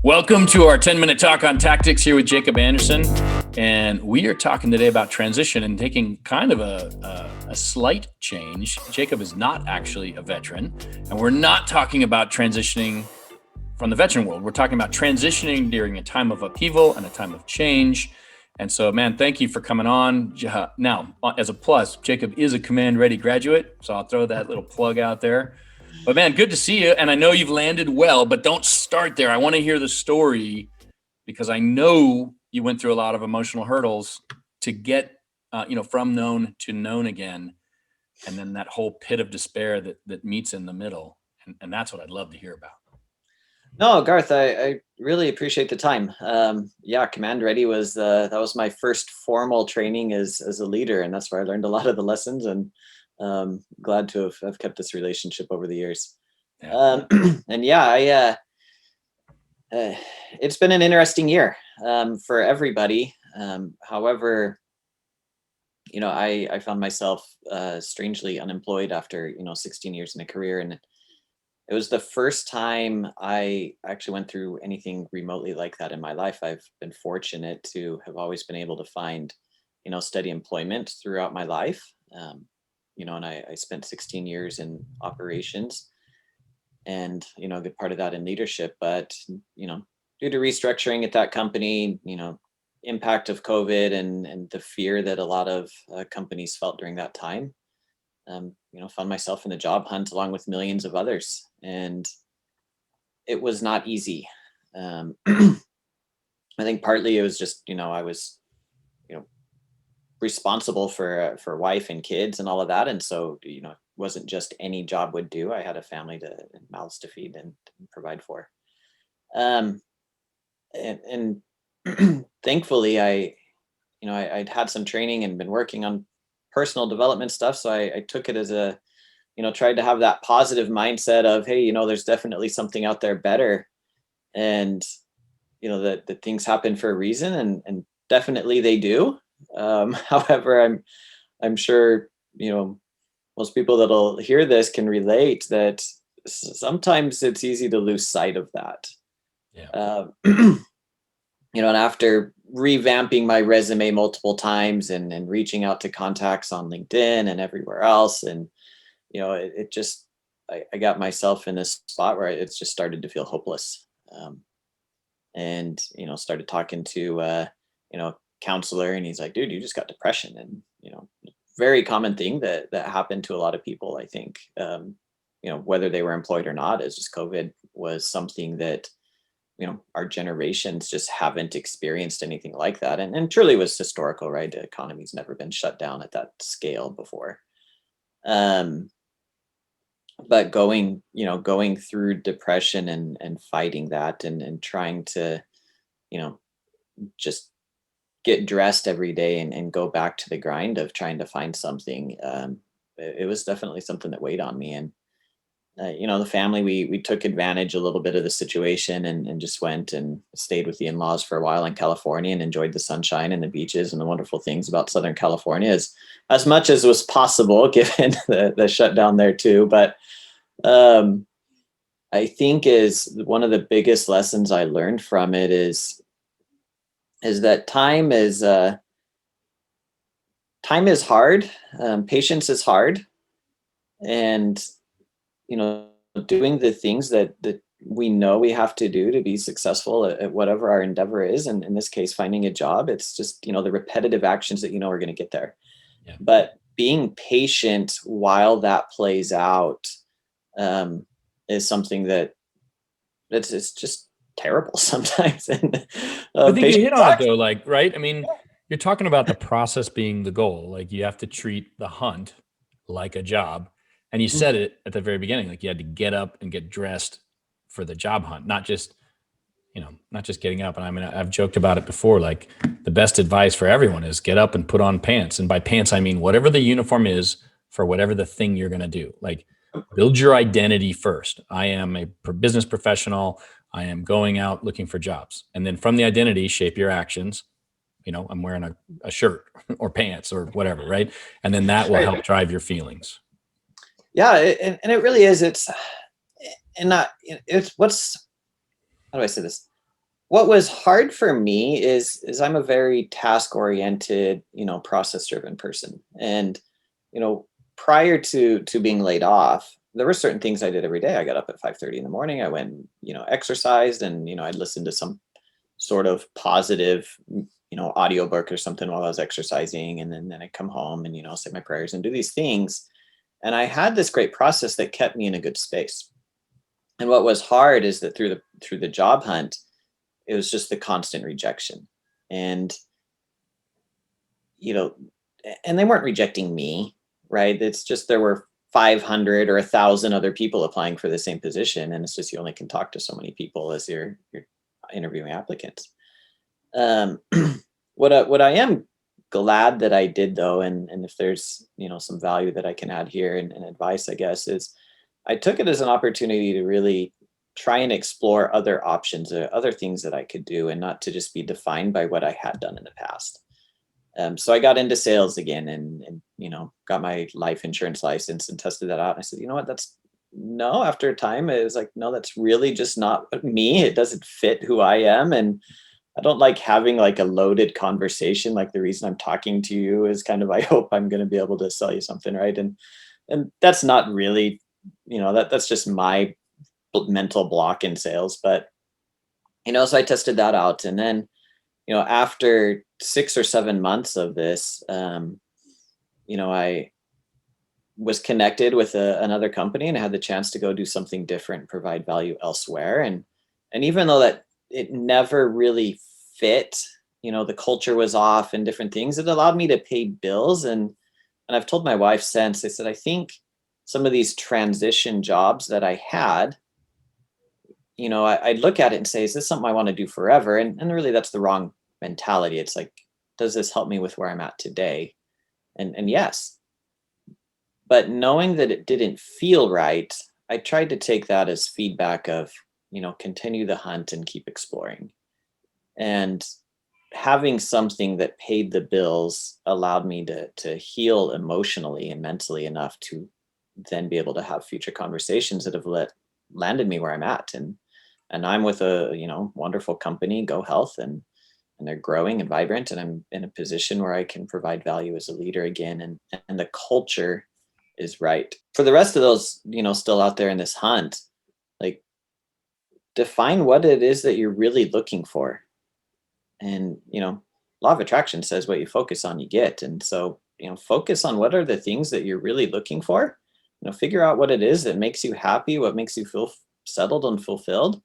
Welcome to our 10-minute talk on tactics here with Jacob Anderson. And we are talking today about transition and taking kind of a slight change. Jacob is not actually a veteran, and we're not talking about transitioning from the veteran world. We're talking about transitioning during a time of upheaval and a time of change. And so, man, thank you for coming on. Now, as a plus, Jacob is a Command Ready graduate, so I'll throw that little plug out there. But man, good to see you. And I know you've landed well, but don't start there. I want to hear the story because I know you went through a lot of emotional hurdles to get, from known to known again. And then that whole pit of despair that meets in the middle. And that's what I'd love to hear about. No, Garth, I really appreciate the time. Command Ready was that was my first formal training as a leader, and that's where I learned a lot of the lessons. And glad to have kept this relationship over the years. Yeah. It's been an interesting year for everybody. However, I found myself strangely unemployed after 16 years in a career, and it was the first time I actually went through anything remotely like that in my life. I've been fortunate to have always been able to find, steady employment throughout my life. And I spent 16 years in operations and, a good part of that in leadership, but, due to restructuring at that company, impact of COVID and the fear that a lot of companies felt during that time, found myself in the job hunt along with millions of others. And it was not easy. I think partly it was just, I was, responsible for wife and kids and all of that. And so, it wasn't just any job would do. I had a family and mouths to feed and provide for. And thankfully I'd had some training and been working on personal development stuff. So I took it as a, tried to have that positive mindset of, hey, there's definitely something out there better. And, that things happen for a reason, and definitely they do. However, I'm sure, most people that'll hear this can relate that sometimes it's easy to lose sight of that. Yeah. And after revamping my resume multiple times and reaching out to contacts on LinkedIn and everywhere else, and it just I got myself in this spot where it's just started to feel hopeless, and started talking to counselor, and he's like, dude, you just got depression. And very common thing that happened to a lot of people, I think, whether they were employed or not, is just COVID was something that our generations just haven't experienced anything like that. And truly was historical, right? The economy's never been shut down at that scale before. But going through depression and fighting that and trying to, just get dressed every day and go back to the grind of trying to find something. It was definitely something that weighed on me. And the family, we took advantage a little bit of the situation and just went and stayed with the in-laws for a while in California and enjoyed the sunshine and the beaches and the wonderful things about Southern California as much as was possible, given the shutdown there too. But I think is one of the biggest lessons I learned from it is that time is hard. Patience is hard. And doing the things that we know we have to do to be successful at whatever our endeavor is, and in this case, finding a job, it's just, the repetitive actions that are going to get there. Yeah. But being patient while that plays out is something it's just terrible sometimes. And I think you hit on it though, right? I mean, you're talking about the process being the goal. Like, you have to treat the hunt like a job. And you said it at the very beginning, like you had to get up and get dressed for the job hunt, not just getting up. And I mean, I've joked about it before, like the best advice for everyone is get up and put on pants. And by pants, I mean whatever the uniform is for whatever the thing you're going to do. Like, build your identity first. I am a business professional. I am going out looking for jobs. And then from the identity, shape your actions. I'm wearing a shirt or pants or whatever, right? And then that will help drive your feelings. Yeah, and it really is. How do I say this? What was hard for me is I'm a very task oriented, process driven person. And, you know, prior to being laid off, there were certain things I did every day. I got up at 5:30 in the morning. I went, exercised, and, I'd listen to some sort of positive, audiobook or something while I was exercising. And then I'd come home and, say my prayers and do these things. And I had this great process that kept me in a good space. And what was hard is that through the job hunt, it was just the constant rejection. And, you know, and they weren't rejecting me, right? It's just there were 500 or 1,000 other people applying for the same position. And it's just you only can talk to so many people as you're interviewing applicants. Um, what I am glad that I did though, and if there's some value that I can add here and advice, I guess, is I took it as an opportunity to really try and explore other options, other things that I could do, and not to just be defined by what I had done in the past. So I got into sales again, and got my life insurance license and tested that out. And I said, you know what, that's no. After a time, it was like, no, that's really just not me. It doesn't fit who I am, and I don't like having like a loaded conversation. Like the reason I'm talking to you is kind of I hope I'm going to be able to sell you something, right? And that's not really, that's just my mental block in sales. But so I tested that out, and then after 6 or 7 months of this, I was connected with another company, and I had the chance to go do something different, provide value elsewhere. And even though that it never really fit, the culture was off and different things, it allowed me to pay bills. And I've told my wife since, I said, I think some of these transition jobs that I had, I'd look at it and say, is this something I want to do forever? And really that's the wrong mentality. It's like, does this help me with where I'm at today? And yes, but knowing that it didn't feel right, I tried to take that as feedback of, continue the hunt and keep exploring. And having something that paid the bills allowed me to heal emotionally and mentally enough to then be able to have future conversations that have landed me where I'm at. And I'm with a, wonderful company, Go Health, and they're growing and vibrant, and I'm in a position where I can provide value as a leader again, and the culture is right. For the rest of those, still out there in this hunt, like, define what it is that you're really looking for. And law of attraction says what you focus on you get. And so focus on what are the things that you're really looking for. Figure out what it is that makes you happy, what makes you feel settled and fulfilled,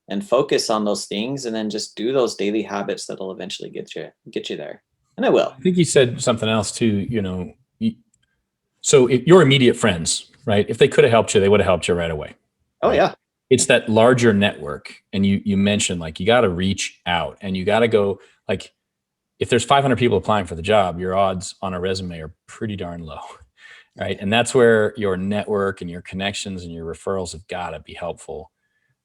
and focus on those things, and then just do those daily habits that'll eventually get you there. And I will. I think you said something else too, so if your immediate friends, right? If they could have helped you, they would have helped you right away. Oh Right. yeah. It's that larger network. And you mentioned like, you got to reach out and you got to go, like, if there's 500 people applying for the job, your odds on a resume are pretty darn low. Right. And that's where your network and your connections and your referrals have got to be helpful.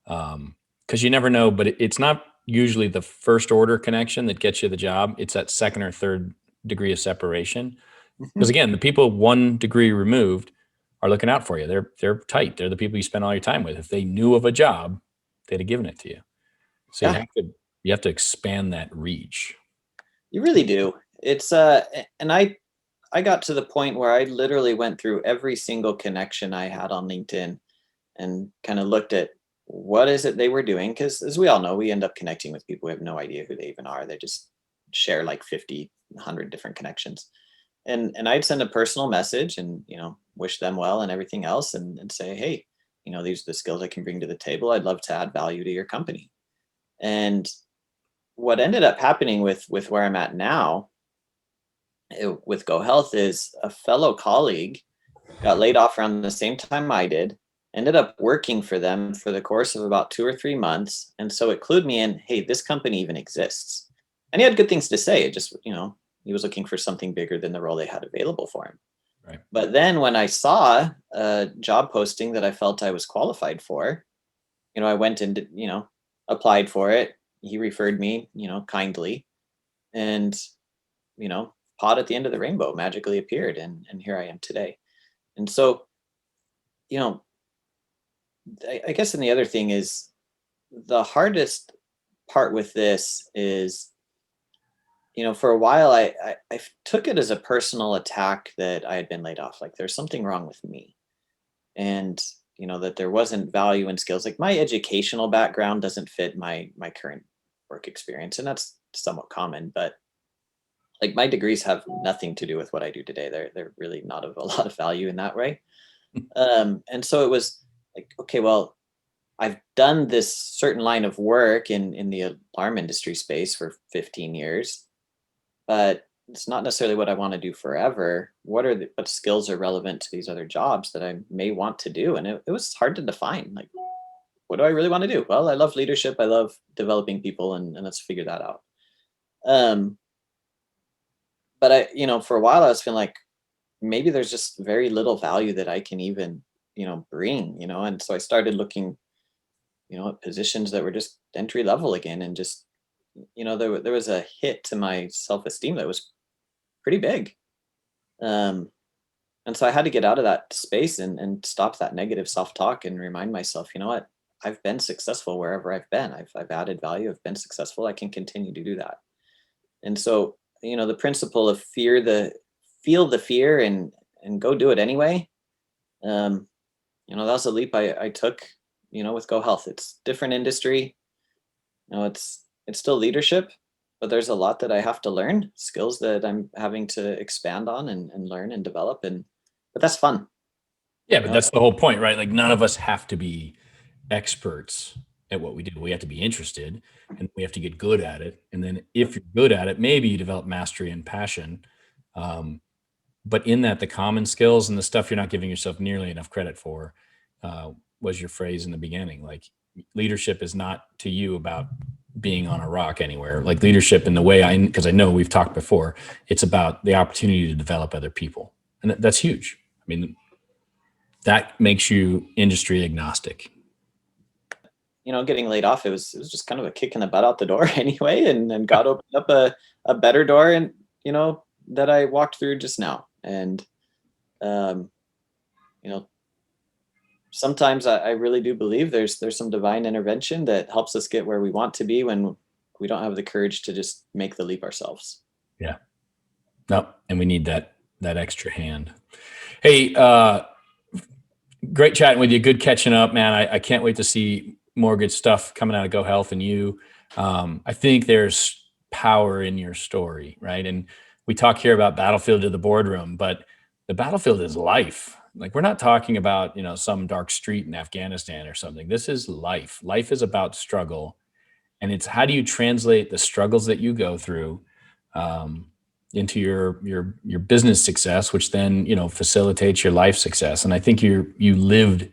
Because you never know, but it's not usually the first order connection that gets you the job. It's that second or third degree of separation. Because again, the people 1 degree removed are looking out for you. They're tight. They're the people you spend all your time with. If they knew of a job, they'd have given it to you. So Yeah, you have to expand that reach. you really do. It's and I got to the point where I literally went through every single connection I had on LinkedIn and kind of looked at what is it they were doing, because as we all know, we end up connecting with people we have no idea who they even are. They just share like 50, 100 different connections. And I'd send a personal message and wish them well and everything else, and say, hey, these are the skills I can bring to the table. I'd love to add value to your company. And what ended up happening with where I'm at now, with Go Health, is a fellow colleague got laid off around the same time I did, ended up working for them for the course of about 2 or 3 months. And so it clued me in, hey, this company even exists. And he had good things to say. It just, he was looking for something bigger than the role they had available for him. Right. But then when I saw a job posting that I felt I was qualified for, I went and, applied for it. He referred me, kindly. And, you know, pot at the end of the rainbow magically appeared. And here I am today. And so, you know, I guess, and the other thing is, the hardest part with this is, for a while, I took it as a personal attack that I had been laid off. Like there's something wrong with me, and that there wasn't value in skills. Like my educational background doesn't fit my current work experience, and that's somewhat common. But like my degrees have nothing to do with what I do today. They're really not of a lot of value in that way. And so it was like, okay, well, I've done this certain line of work in the alarm industry space for 15 years, but it's not necessarily what I want to do forever. What skills are relevant to these other jobs that I may want to do? And it was hard to define. Like, what do I really want to do? Well, I love leadership. I love developing people, and let's figure that out. Um, but for a while I was feeling like maybe there's just very little value that I can even, bring, and so I started looking, at positions that were just entry level again, and just, there was a hit to my self-esteem that was pretty big. Um, and so I had to get out of that space and stop that negative self-talk and remind myself, you know what, I've been successful wherever I've been. I've added value. I've been successful. I can continue to do that. And so, the principle of feel the fear and go do it anyway. Um, that was a leap I took, with Go Health. It's different industry. It's still leadership, but there's a lot that I have to learn, skills that I'm having to expand on and learn and develop. But that's fun. Yeah, but that's the whole point, right? Like none of us have to be experts at what we do. We have to be interested and we have to get good at it. And then if you're good at it, maybe you develop mastery and passion. But in that, the common skills and the stuff you're not giving yourself nearly enough credit for was your phrase in the beginning. Like leadership is not to you about being on a rock anywhere. Like leadership in the way because I know we've talked before, it's about the opportunity to develop other people. And that's huge. I mean, that makes you industry agnostic. Getting laid off, it was just kind of a kick in the butt out the door anyway, and God opened up a better door, and that I walked through just now. And sometimes I really do believe there's some divine intervention that helps us get where we want to be when we don't have the courage to just make the leap ourselves. Yeah. No, and we need that extra hand. Hey, great chatting with you. Good catching up, man. I can't wait to see more good stuff coming out of Go Health and you. I think there's power in your story, right? And we talk here about battlefield to the boardroom, but the battlefield is life. Like we're not talking about, some dark street in Afghanistan or something. This is life. Life is about struggle. And it's how do you translate the struggles that you go through into your business success, which then, facilitates your life success. And I think you lived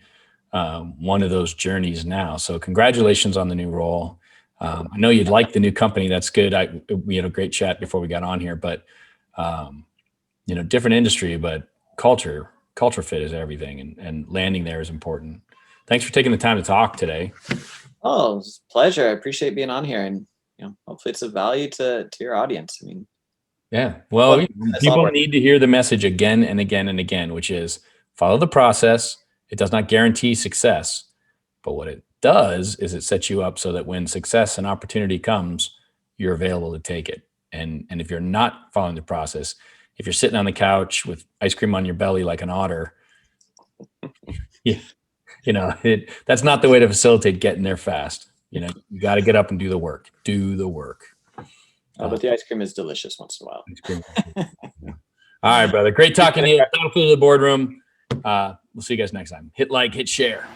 one of those journeys now. So congratulations on the new role. I know you'd like the new company. That's good. We had a great chat before we got on here, but different industry, but culture fit is everything, and landing there is important. Thanks for taking the time to talk today. Oh, it's a pleasure. I appreciate being on here, and hopefully it's of value to your audience. I mean, yeah. Well, people need to hear the message again and again and again, which is follow the process. It does not guarantee success, but what it does is it sets you up so that when success and opportunity comes, you're available to take it. And if you're not following the process, if you're sitting on the couch with ice cream on your belly like an otter, that's not the way to facilitate getting there fast. You got to get up and do the work. But the ice cream is delicious once in a while. Yeah. All right, brother. Great talking to you. Battlefield of the boardroom. We'll see you guys next time. Hit like, hit share.